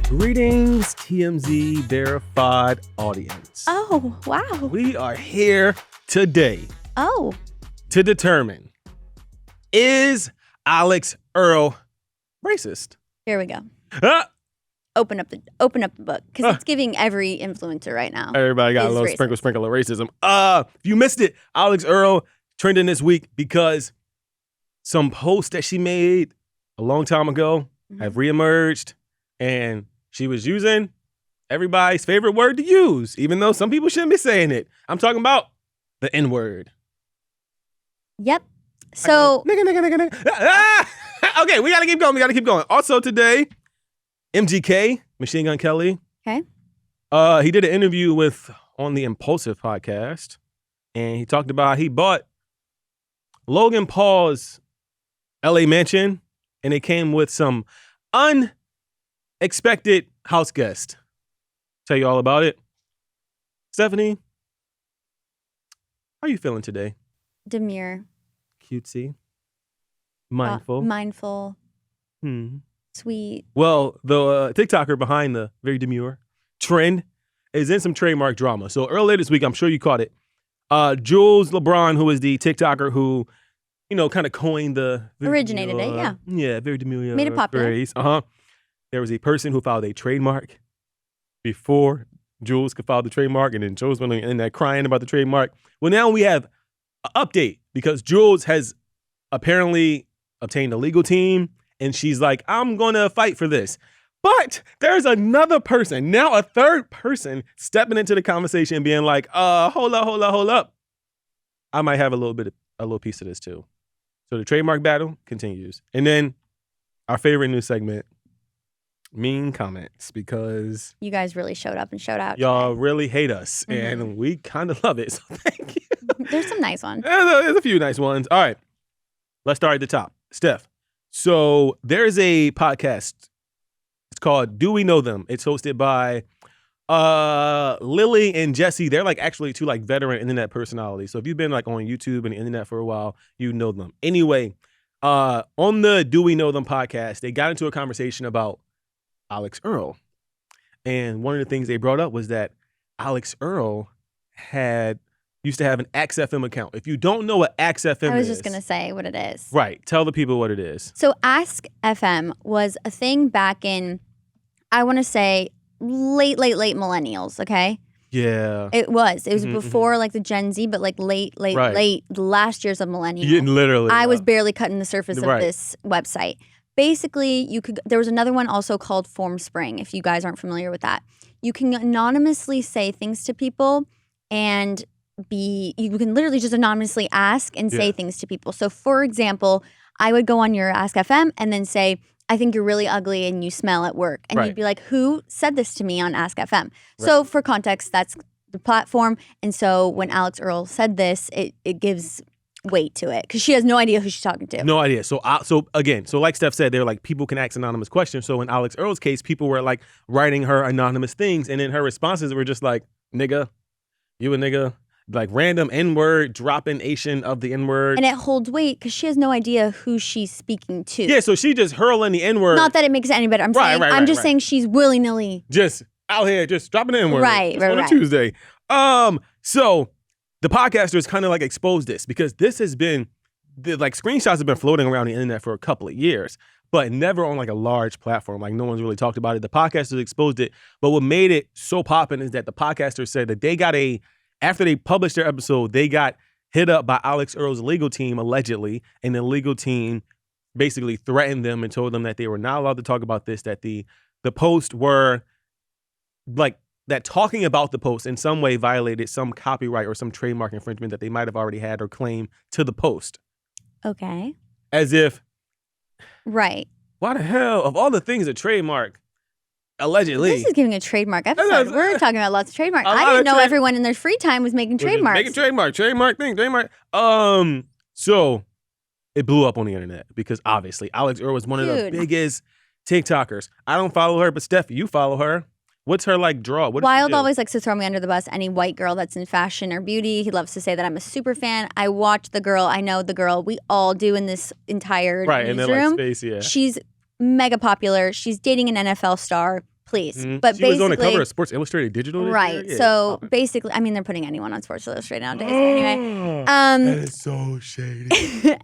Greetings, TMZ verified audience. Oh, wow. We are here today to determine, is Alix Earle racist? Here we go. Ah! Open up the book, because it's giving every influencer right now. Everybody got a little racist. sprinkle of racism. If you missed it, Alix Earle trending this week because some posts that she made a long time ago have reemerged, and she was using everybody's favorite word to use, even though some people shouldn't be saying it. I'm talking about the N-word. Yep. So Nigga. Okay, we gotta keep going. Also today, MGK, Machine Gun Kelly. Okay. He did an interview on the Impulsive podcast, and he talked about he bought Logan Paul's LA mansion, and it came with some unexpected house guest. Tell you all about it. Stephanie, how are you feeling today? Demure. Cutesy. Mindful. Mindful. Sweet. Well, the TikToker behind the very demure trend is in some trademark drama. So earlier this week, I'm sure you caught it. Jules LeBron, who is the TikToker who, kind of coined originated it, yeah. Yeah, very demure. Made it popular. Phrase. There was a person who filed a trademark before Jules could file the trademark, and then Jules went on the internet crying about the trademark. Well, now we have an update because Jules has apparently obtained a legal team, and she's like, I'm going to fight for this. But there's another person, now a third person, stepping into the conversation and being like, hold up. I might have a little piece of this too. So the trademark battle continues. And then our favorite new segment, mean comments, because You guys really showed up and showed out. y'all really hate us, and we kind of love it. So thank you. There's some nice ones. There's a few nice ones. All right, let's start at the top. Steph, so there's a podcast. It's called Do We Know Them? It's hosted by Lily and Jesse. They're actually two veteran internet personalities. So if you've been on YouTube and the internet for a while, you know them. Anyway, on the Do We Know Them podcast, they got into a conversation about Alix Earle. And one of the things they brought up was that Alix Earle used to have an AskFM account. If you don't know what AskFM is. I was just going to say what it is. Right. Tell the people what it is. So AskFM was a thing back in, I want to say, late millennials, okay? Yeah. It was before the Gen Z, but late, the last years of millennials. Yeah, literally. I was barely cutting the surface of Right. this website. Basically, there was another one also called Formspring, if you guys aren't familiar with that. You can anonymously say things to people, and you can literally just anonymously ask and say things to people. So for example, I would go on your AskFM and then say, I think you're really ugly and you smell at work. And you'd be like, who said this to me on AskFM? Right. So for context, that's the platform. And so when Alix Earle said this, it gives weight to it because she has no idea who she's talking to. No idea. So like Steph said, they're people can ask anonymous questions. So in Alix Earle's case, people were writing her anonymous things, and then her responses were just nigga, you a nigga, random N-word, dropping of the N-word. And it holds weight because she has no idea who she's speaking to. Yeah, so she just hurling the N-word. Not that it makes it any better. I'm just saying she's willy-nilly. Just out here, just dropping the N-word. Right. On a Tuesday. So the podcasters kind of exposed this because this has been, screenshots have been floating around the internet for a couple of years, but never on a large platform. No one's really talked about it. The podcasters exposed it, but what made it so poppin' is that the podcasters said that they got after they published their episode, they got hit up by Alix Earle's legal team, allegedly, and the legal team basically threatened them and told them that they were not allowed to talk about this, that the posts were, that talking about the post in some way violated some copyright or some trademark infringement that they might have already had or claimed to the post. Okay. As if, right. Why the hell, of all the things a trademark, allegedly. This is giving a trademark episode. We're talking about lots of trademarks. I didn't know everyone in their free time was making trademarks. Making trademark thing. So it blew up on the internet because obviously Alix Earle was one of the biggest TikTokers. I don't follow her, but Steph, you follow her. What's her draw? What Wyld always likes to throw me under the bus. Any white girl that's in fashion or beauty, he loves to say that I'm a super fan. I watch the girl. I know the girl. We all do in this entire newsroom. In that space, yeah. She's mega popular. She's dating an NFL star. please. Mhm. But she was on the basically, cover of Sports Illustrated Digital this right. year? Yeah. So Okay. basically, I mean, they're putting anyone on Sports Illustrated nowadays. Anyway, That is so shady.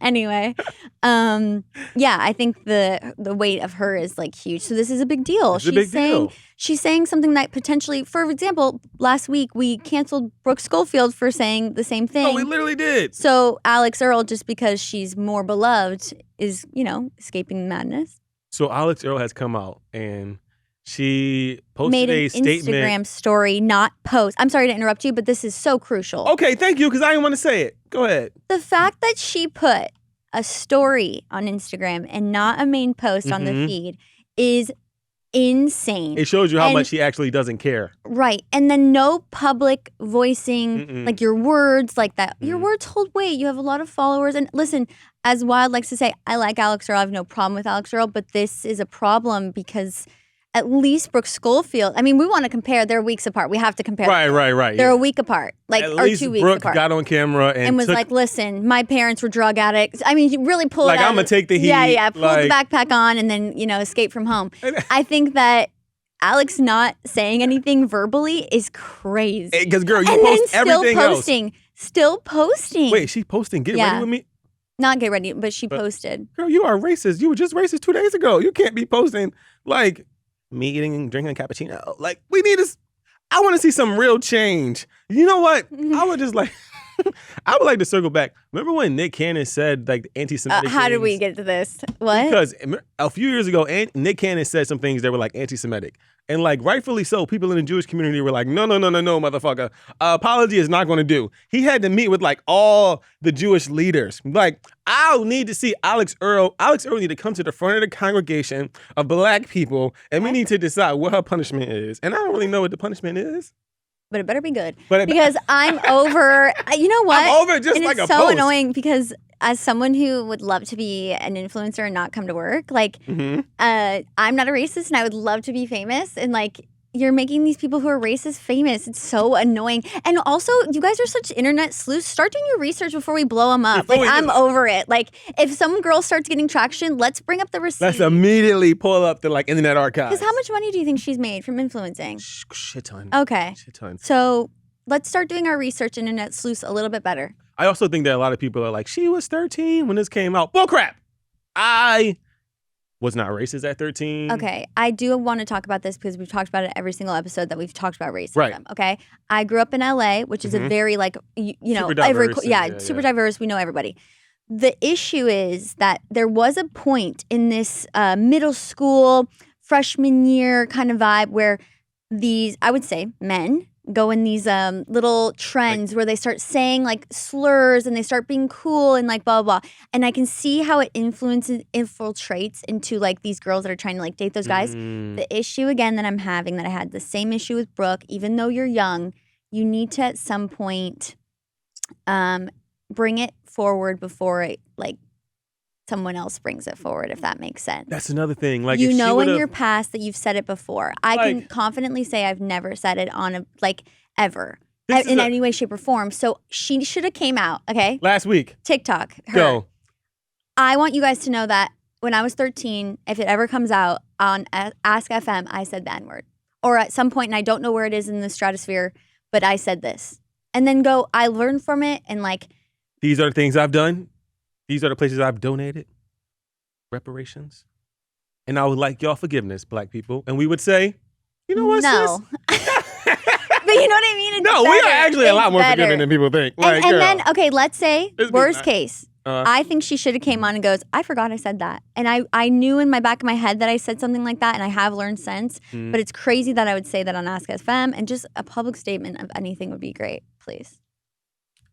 anyway, yeah, I think the weight of her is like huge. So this is a big deal. It's a big deal. She's saying something that potentially, for example, last week we canceled Brooke Schofield for saying the same thing. No, we literally did. So Alix Earle, just because she's more beloved, is, escaping the madness. So Alix Earle has come out and she posted Made an a statement. Instagram story, not post. I'm sorry to interrupt you, but this is so crucial. Okay, thank you, because I didn't want to say it. Go ahead. The fact that she put a story on Instagram and not a main post on the feed is insane. It shows you how much she actually doesn't care. Right. And then no public voicing, like your words like that. Your words hold weight. You have a lot of followers. And listen, as Wyld likes to say, I like Alix Earle. I have no problem with Alix Earle, but this is a problem because at least Brooke Schofield, I mean, we want to compare. They're weeks apart. We have to compare. Right. They're a week apart, At or least 2 weeks Brooke apart. got on camera and was like, listen, my parents were drug addicts. I mean, he really pulled like, out. I'm going to take the heat. Yeah. Pulled the backpack on and then, escape from home. I think that Alix not saying anything verbally is crazy. Because, girl, you and post then everything else. Still posting. Wait, she posting Get Ready With Me? Not Get Ready, but she posted. Girl, you are racist. You were just racist 2 days ago. You can't be posting, like, me eating and drinking a cappuccino. Like, we need to, I want to see some real change. You know what? I would just like, I would like to circle back. Remember when Nick Cannon said, like, the anti-Semitic How did things? we get to this? What? Because a few years ago, Nick Cannon said some things that were, like, anti-Semitic. And, like, rightfully so, people in the Jewish community were like, no, motherfucker. Apology is not going to do. He had to meet with, like, all the Jewish leaders. Like, I'll need to see Alix Earle. Alix Earle need to come to the front of the congregation of black people, and we need to decide what her punishment is. And I don't really know what the punishment is. But it better be good. Because I'm over, you know what? I'm over just and like a it's so post. annoying because as someone who would love to be an influencer and not come to work, like, I'm not a racist and I would love to be famous. And, like, you're making these people who are racist famous. It's so annoying. And also, you guys are such internet sleuths. Start doing your research before we blow them up. I'm over it. Like, if some girl starts getting traction, let's bring up the receipt. Let's immediately pull up the, like, Internet Archives. Because how much money do you think she's made from influencing? Shit ton. Okay. Shit ton. So let's start doing our research, internet sleuths, a little bit better. I also think that a lot of people are like, she was 13 when this came out. Bull crap. I was not racist at 13. Okay, I do want to talk about this because we've talked about it every single episode that we've talked about racism. Right. Okay, I grew up in LA, which is a very, like, Super diverse, super diverse. We know everybody. The issue is that there was a point in this middle school freshman year kind of vibe where these, I would say, men go in these little trends where they start saying, like, slurs and they start being cool and, like, blah, blah, blah. And I can see how it infiltrates into, like, these girls that are trying to, like, date those guys. The issue, again, that I'm having, that I had the same issue with Brooke, even though you're young, you need to at some point bring it forward before it, like, someone else brings it forward, if that makes sense. That's another thing. Like, you if know she in your past that you've said it before. I can confidently say I've never said it on a, like, ever in any way, shape, or form. So she should have came out, okay? Last week. TikTok. Her. Go. I want you guys to know that when I was 13, if it ever comes out on AskFM, I said the N-word. Or at some point, and I don't know where it is in the stratosphere, but I said this. And then go, I learned from it, and, like, these are the things I've done. These are the places I've donated reparations. And I would like y'all forgiveness, black people. And we would say, you know what, no. sis? But you know what I mean? It's no, better. we are actually a lot more better. forgiving than people think. Like, and then, okay, let's say, worst case, Uh-huh. I think she should have came on and goes, I forgot I said that. And I knew in my back of my head that I said something like that, and I have learned since. But it's crazy that I would say that on AskFM, and just a public statement of anything would be great, please.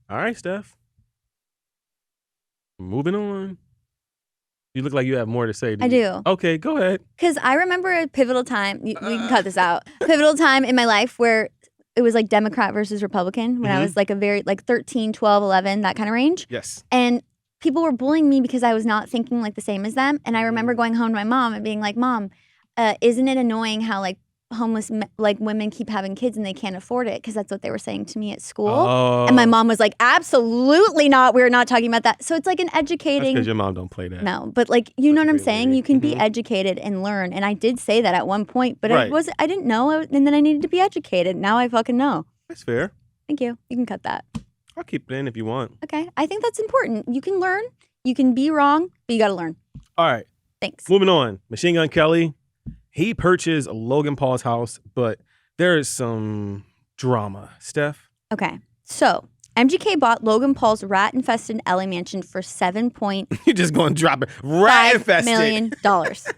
All right, Steph. Moving on. You look like you have more to say. I do. Okay, go ahead. Because I remember a pivotal time, we can cut this out, pivotal time in my life where it was like Democrat versus Republican, when I was like a very, like 13, 12, 11, that kind of range. Yes. And people were bullying me because I was not thinking like the same as them. And I remember going home to my mom and being like, Mom, isn't it annoying how like homeless women keep having kids and they can't afford it, because that's what they were saying to me at school. Oh. And my mom was like, absolutely not. We're not talking about that. So it's like an educating. Because your mom don't play that. No, but like, you know what I'm great saying? lady. You can be educated and learn. And I did say that at one point, but Right. I didn't know. And then I needed to be educated. Now I fucking know. That's fair. Thank you. You can cut that. I'll keep it in if you want. Okay. I think that's important. You can learn. You can be wrong, but you got to learn. All right. Thanks. Moving on. Machine Gun Kelly. He purchased Logan Paul's house, but there is some drama. Steph? Okay. So MGK bought Logan Paul's rat-infested LA mansion for You're just going to drop it. Rat-infested. $5 million.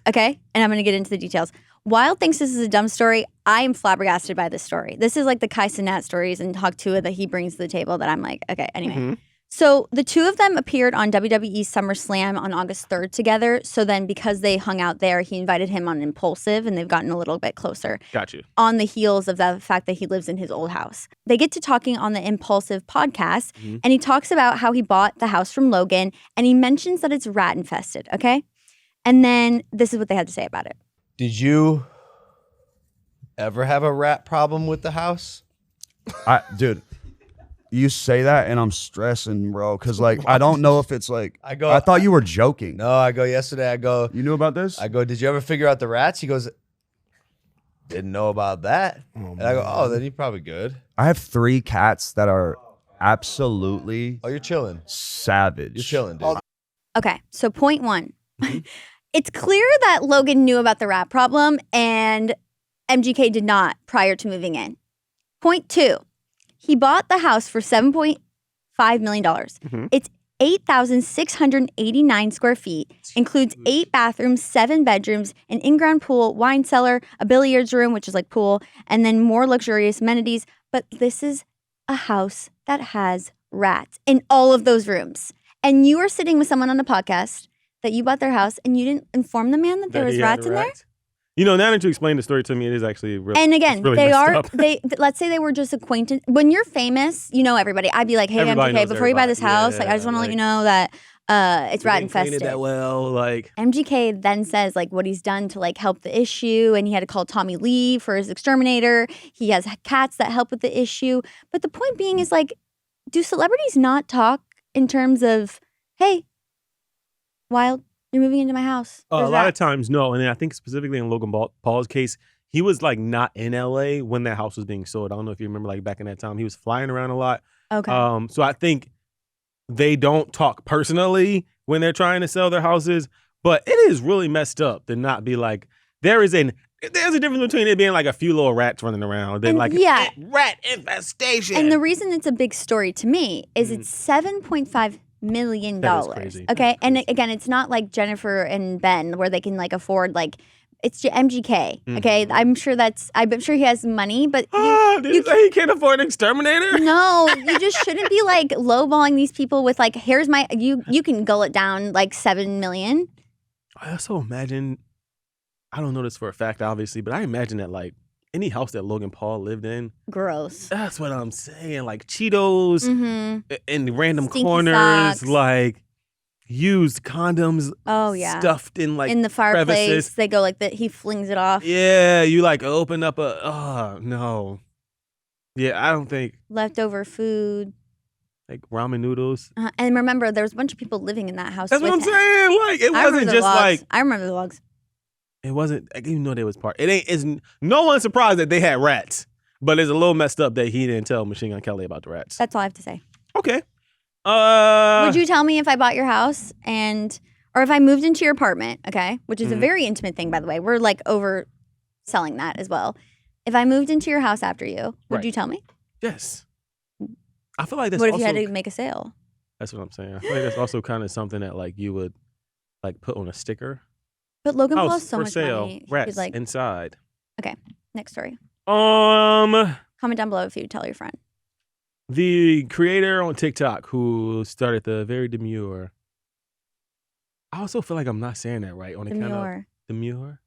Okay? And I'm going to get into the details. Wyld thinks this is a dumb story. I am flabbergasted by this story. This is like the Kai Cenat stories and Hawk Tua that he brings to the table that I'm like, okay, anyway. Mm-hmm. So the two of them appeared on WWE's SummerSlam on August 3rd together. So then because they hung out there, he invited him on Impulsive, and they've gotten a little bit closer. Got you. On the heels of the fact that he lives in his old house. They get to talking on the Impulsive podcast, and he talks about how he bought the house from Logan, and he mentions that it's rat infested, okay? And then this is what they had to say about it. Did you ever have a rat problem with the house? Dude, you say that and I'm stressing, bro, because like I don't know if it's like I thought you were joking. No, I go yesterday. I go. You knew about this? I go. Did you ever figure out the rats? He goes. Didn't know about that. And I go. Oh, then you're probably good. I have 3 cats that are absolutely Oh, you're chilling. savage. You're chilling, dude. Okay, so point 1. It's clear that Logan knew about the rat problem and MGK did not prior to moving in. Point 2. He bought the house for $7.5 million. It's 8,689 square feet, includes 8 bathrooms, 7 bedrooms, an in-ground pool, wine cellar, a billiards room, which is like pool, and then more luxurious amenities. But this is a house that has rats in all of those rooms. And you are sitting with someone on a podcast that you bought their house and you didn't inform the man that there was rats in there? You know, now that you explain the story to me, it is actually really. And again, really they messed are up. let's say they were just acquaintance. When you're famous, you know everybody. I'd be like, hey, Everybody MGK, knows before you buy this everybody. house, like I just want to let you know that it's rat infested. That well, like MGK then says like what he's done to like help the issue, and he had to call Tommy Lee for his exterminator. He has cats that help with the issue. But the point being is like, do celebrities not talk in terms of, hey, Wyld, you're moving into my house? a There's lot of rats. times, no. And then I think specifically in Logan Paul's case, he was like not in LA when that house was being sold. I don't know if you remember, like back in that time, he was flying around a lot. Okay. So I think they don't talk personally when they're trying to sell their houses, but it is really messed up to not be like, there's a difference between it being like a few little rats running around than And like yeah. rat infestation. And the reason it's a big story to me is it's $7.5 million. That is crazy. Okay. That is And crazy. again, it's not like Jennifer and Ben where they can like afford like it's MGK. Okay. I'm sure he has money, but Did you say he can't afford an exterminator? no, you just shouldn't be like lowballing these people with like, here's my you can gull it down like $7 million. I also imagine, I don't know this for a fact, obviously, but I imagine that like any house that Logan Paul lived in, Gross. that's what I'm saying. Like Cheetos in random Stinky corners, socks. like used condoms Oh yeah. stuffed in like in the fireplace, crevices. they go like that. He flings it off. Yeah, you like open up oh no. Yeah, I don't think Leftover food. like ramen noodles. And remember, there was a bunch of people living in that house. That's with what I'm him. saying. Like it I remember wasn't the just logs. like I remember the logs. it wasn't. I didn't even know there was part. It's no one's surprised that they had rats, but it's a little messed up that he didn't tell Machine Gun Kelly about the rats. That's all I have to say. Okay. Would you tell me if I bought your house or if I moved into your apartment, okay? Which is a very intimate thing, by the way. We're like overselling that as well. If I moved into your house after you, would Right. you tell me? Yes. I feel like that's What if also, you had to make a sale? That's what I'm saying. I feel like that's also kind of something that like you would like put on a sticker. But Logan Paul House has so for much sale. money. He could, Rats like, inside. next story. Um, Comment down below if you tell your friend. the creator on TikTok who started the very Demure. I also feel like I'm not saying that right on account of Demure.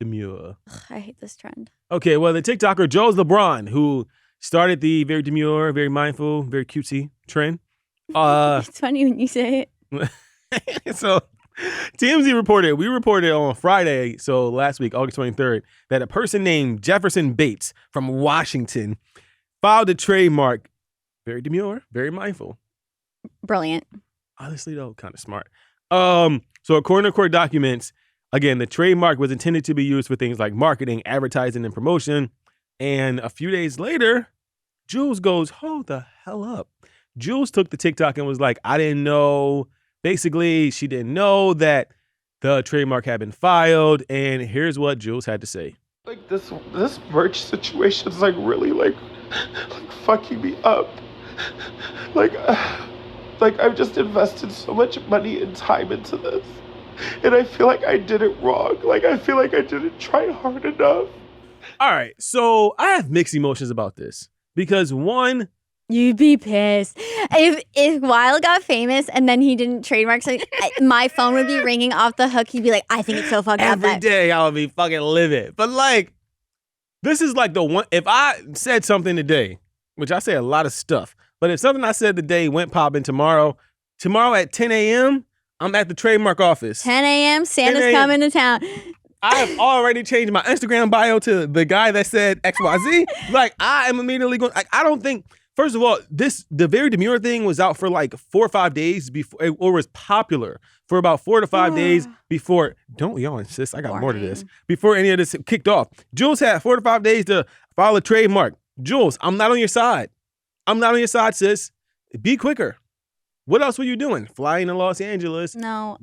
Demure. Ugh, I hate this trend. Okay, well, the TikToker Joe's LeBron, who started the very demure, very mindful, very cutesy trend. It's funny when you say it. So TMZ we reported on Friday, so last week, August 23rd, that a person named Jefferson Bates from Washington filed a trademark. Very demure, very mindful. Brilliant. Honestly, though, kind of smart. So according to court documents, again, the trademark was intended to be used for things like marketing, advertising, and promotion. And a few days later, Jules goes, hold the hell up. Jules took the TikTok and was like, I didn't know. Basically, she didn't know that the trademark had been filed. And here's what Jules had to say. Like this merch situation is like really like fucking me up. Like I've just invested so much money and time into this. And I feel like I did it wrong. Like I feel like I didn't try hard enough. All right. So I have mixed emotions about this. Because one, you'd be pissed if Wyld got famous and then he didn't trademark something. My phone would be ringing off the hook. He'd be like, I think it's so fucked up. Every day I would be fucking livid. But like, this is like the one. If I said something today, which I say a lot of stuff, but if something I said today went popping tomorrow at 10 a.m., I'm at the trademark office. 10 a.m. Santa's coming to town. I have already changed my Instagram bio to the guy that said XYZ. Like, I am immediately going, like, I don't think, first of all, the Very Demure thing was out for like 4 or 5 days before, or was popular for about 4 to 5 days before, don't y'all insist, I got more to this, before any of this kicked off. Jules had 4 to 5 days to file a trademark. Jules, I'm not on your side. I'm not on your side, sis. Be quicker. What else were you doing? Flying to Los Angeles? No,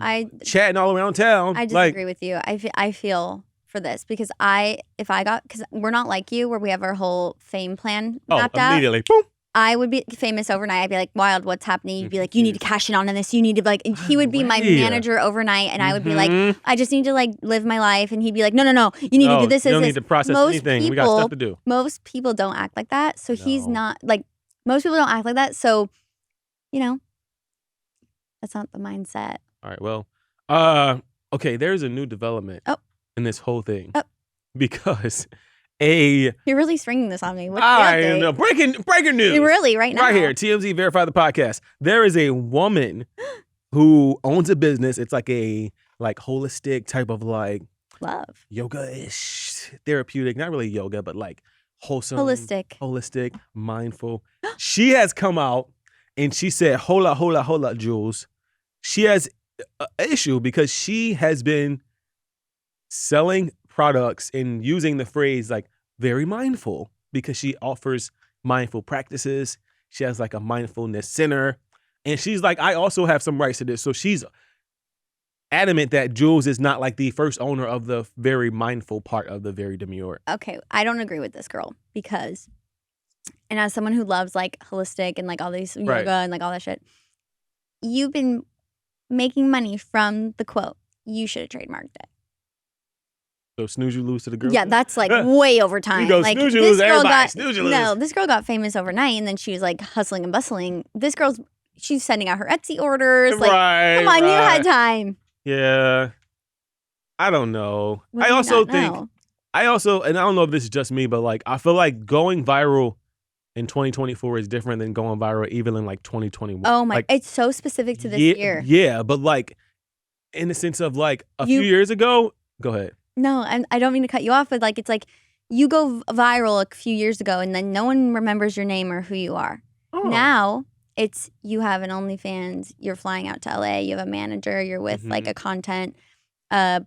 chatting all around town. I disagree with you. I feel for this because because we're not like you where we have our whole fame plan mapped out. Immediately, boom. I would be famous overnight. I'd be like, Wyld, what's happening? You'd be like, you need to cash in on this. You need to like, and he would be my manager overnight. And I would be like, I just need to like live my life. And he'd be like, no. You need to do this. You don't need to process anything. We got stuff to do. Most people don't act like that. So he's not like, most people don't act like that. So, you know, that's not the mindset. All right. Well, okay. There's a new development in this whole thing because you're really stringing this on me. What's I know. Breaking news. Really, right now. Right here. TMZ Verify the Podcast. There is a woman who owns a business. It's like a holistic type of like love yoga-ish, therapeutic. Not really yoga, but like wholesome, holistic, mindful. She has come out and she said, "Hola, Jules." She has an issue because she has been selling products and using the phrase like very mindful because she offers mindful practices. She has like a mindfulness center. And she's like, I also have some rights to this. So she's adamant that Jules is not like the first owner of the very mindful part of the Very Demure. Okay, I don't agree with this girl because, and as someone who loves like holistic and like all these yoga and like all that shit, you've been making money from the quote. You should have trademarked it. So snooze you lose to the girl? Yeah, that's like way over time. You go like, snooze you lose everybody. Snooze you lose. No, this girl got famous overnight and then she was like hustling and bustling. She's sending out her Etsy orders. Like, come on, you had time. Yeah. I don't know. And I don't know if this is just me, but like, I feel like going viral in 2024 is different than going viral even in like 2021. Oh my, like, it's so specific to this year. Yeah, but like in the sense of like a few years ago, go ahead. No, and I don't mean to cut you off, but like it's like you go viral a few years ago and then no one remembers your name or who you are. Oh. Now it's you have an OnlyFans, you're flying out to LA, you have a manager, you're with like a content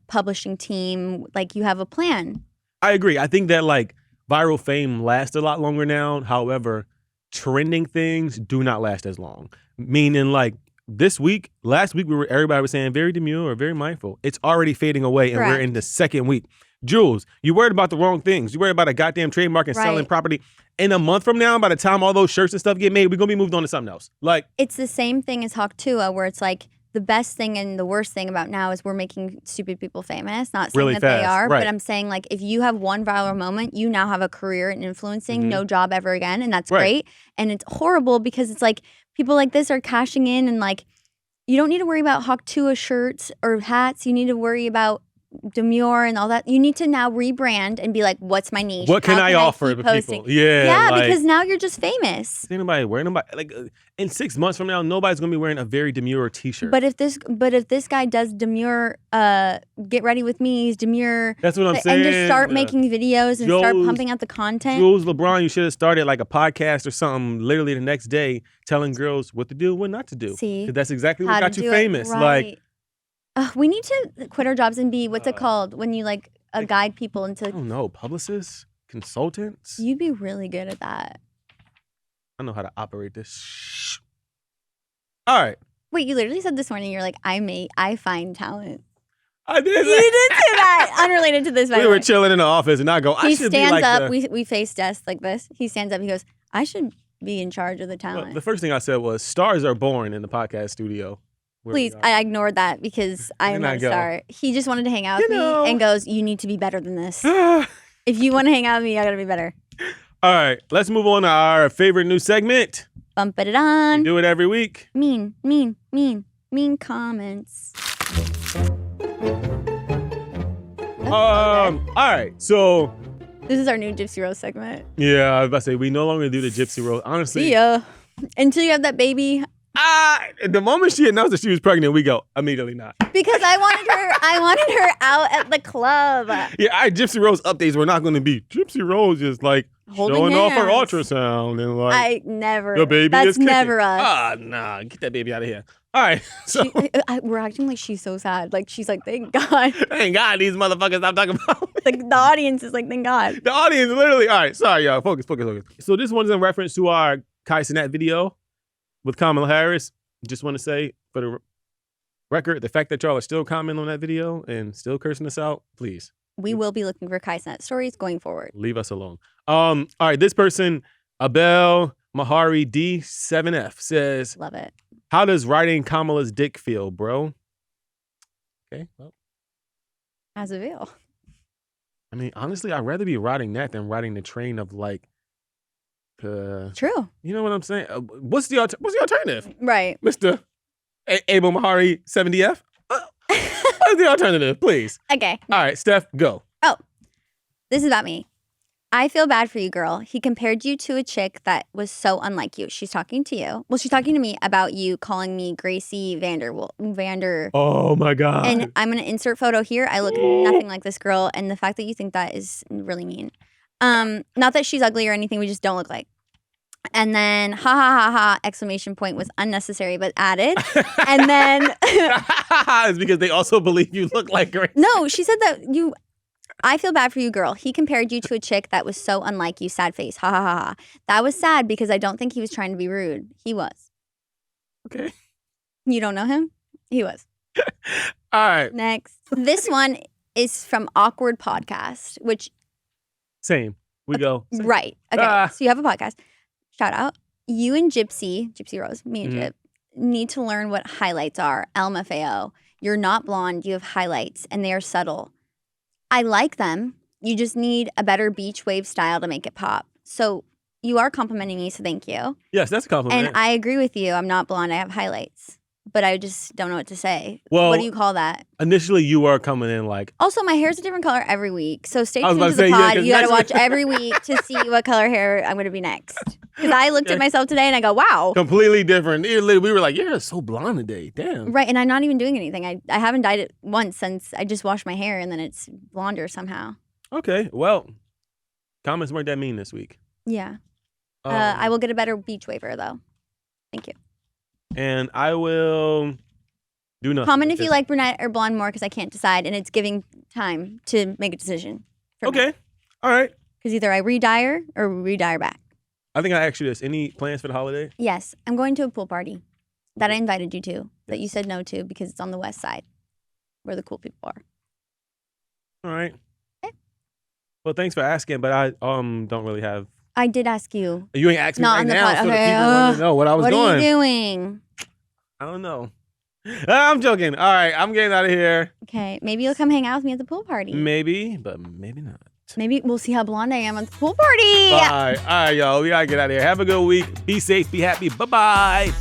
publishing team, like you have a plan. I agree. I think that like viral fame lasts a lot longer now. However, trending things do not last as long. Meaning like last week, everybody was saying very demure or very mindful. It's already fading away and we're in the second week. Jules, you worried about the wrong things. You worried about a goddamn trademark and selling property. In a month from now, by the time all those shirts and stuff get made, we're going to be moved on to something else. Like, it's the same thing as Hawk Tua, where it's like the best thing and the worst thing about now is we're making stupid people famous. Not saying really that fast, they are, right. but I'm saying like if you have one viral moment, you now have a career in influencing, no job ever again, and that's great. And it's horrible because it's like people like this are cashing in and like you don't need to worry about Hawk Tua shirts or hats. You need to worry about Demure and all that. You need to now rebrand and be like, what's my niche? What can How I offer keep to posting? people? Yeah. Yeah, like, because now you're just famous. ain't nobody wearing nobody. Like in 6 months from now, nobody's gonna be wearing a very Demure t-shirt. But if this guy does Demure, get ready with me, he's Demure. That's what I'm saying. And just start making videos and start pumping out the content. Jules LeBron, you should have started like a podcast or something literally the next day telling girls what to do, what not to do. See? 'Cause that's exactly what How to got you do it famous. right. Like, we need to quit our jobs and be, what's it called? When you like guide people I into, don't know, publicists, consultants. you'd be really good at that. I know how to operate this. All right. Wait, you literally said this morning, you're like, I find talent. I did You did say that. Unrelated to this, by We the were way. chilling in the office and I go, I He should be stands like up. the... We face desk like this. He stands up. He goes, I should be in charge of the Well, talent. the first thing I said was, stars are born in the podcast studio. where we Please, are. I ignored that because I am Didn't not I a go? star. He just wanted to hang out You with know. me and goes, you need to be better than this. If you want to hang out with me, I gotta be better. All right, let's move on to our favorite new segment. Bump it We on. do it every week. Mean comments. All right, so This is our new Gypsy Rose segment. yeah, I was about to say we no longer do the Gypsy Rose. Honestly, See ya. Until you have that baby. the moment she announced that she was pregnant, we go immediately not. Because I wanted her out at the club. Yeah, our Gypsy Rose updates were not going to be Gypsy Rose just like Holding showing off her hands. ultrasound and like I never. the baby That's is kicking. never us. Nah, get that baby out of here. All right, so We're acting like she's so sad. Like she's like, thank God. thank God these motherfuckers I'm talking about. Like the audience is like, thank God. The audience literally. All right, sorry, y'all. Focus. So this one's in reference to our Kai Cenat video with Kamala Harris. Just want to say for the record, the fact that y'all are still commenting on that video and still cursing us out, please We will be looking for Kai Cenat stories going forward. leave us alone. All right, this person, Abel Mahari D7F says, Love it. "How does riding Kamala's dick feel, bro?" Okay, well, As a veil. I mean, honestly, I'd rather be riding that than riding the train of like, True. you know what I'm saying? What's the alternative, Right. Mr. Abel Mahari 70F? What's the alternative, please? Okay. All right, Steph, go. This is about me. I feel bad for you, girl. He compared you to a chick that was so unlike you. She's talking to you. Well, she's talking to me about you calling me Gracie Vander. Oh my God. And I'm going to insert photo here. I look nothing like this girl. And the fact that you think that is really mean. Not that she's ugly or anything. We just don't look like. And then, ha ha ha ha, exclamation point was unnecessary, but added. And then. It's because they also believe you look like Grace. No, she said that I feel bad for you, girl. He compared you to a chick that was so unlike you. Sad face. Ha ha ha ha. That was sad because I don't think he was trying to be rude. He was. Okay. You don't know him? He was. All right. Next. This one is from Awkward Podcast, which. Same. We go. Same. Right. Okay. Ah. So you have a podcast. Shout out. You and Gypsy Rose, me and Gyp, need to learn what highlights are. LMFAO. You're not blonde. You have highlights, and they are subtle. I like them. You just need a better beach wave style to make it pop. So you are complimenting me, so thank you. Yes, that's a compliment. And I agree with you. I'm not blonde. I have highlights. But I just don't know what to say. Well, what do you call that? Initially, you were coming in like, Also, my hair's a different color every week. So stay I was tuned about to to the say, yeah, pod. 'cause You got to next watch every week to see what color hair I'm going to be next. Because I looked at myself today and I go, wow. completely different. We were like, you're so blonde today. Damn. Right. And I'm not even doing anything. I haven't dyed it once since I just washed my hair and then it's blonder somehow. Okay. Well, comments weren't that mean this week. Yeah. I will get a better beach waver though. Thank you. And I will do nothing. Comment if you like brunette or blonde more because I can't decide and it's giving time to make a decision. Okay. All right. Because either I re-dye her or re-dye her back. I think I asked you this. Any plans for the holiday? Yes. I'm going to a pool party that I invited you to that you said no to because it's on the west side where the cool people are. All right. Okay. Well, thanks for asking, but I don't really have. I did ask you. You ain't asked me Not right on the now, pod. so the Okay, people want to know what I was What doing. are you doing? I don't know. I'm joking. All right, I'm getting out of here. Okay. Maybe you'll come hang out with me at the pool party. Maybe, but maybe not. Maybe we'll see how blonde I am at the pool party. Bye. All right, y'all. We gotta get out of here. Have a good week. Be safe. Be happy. Bye-bye.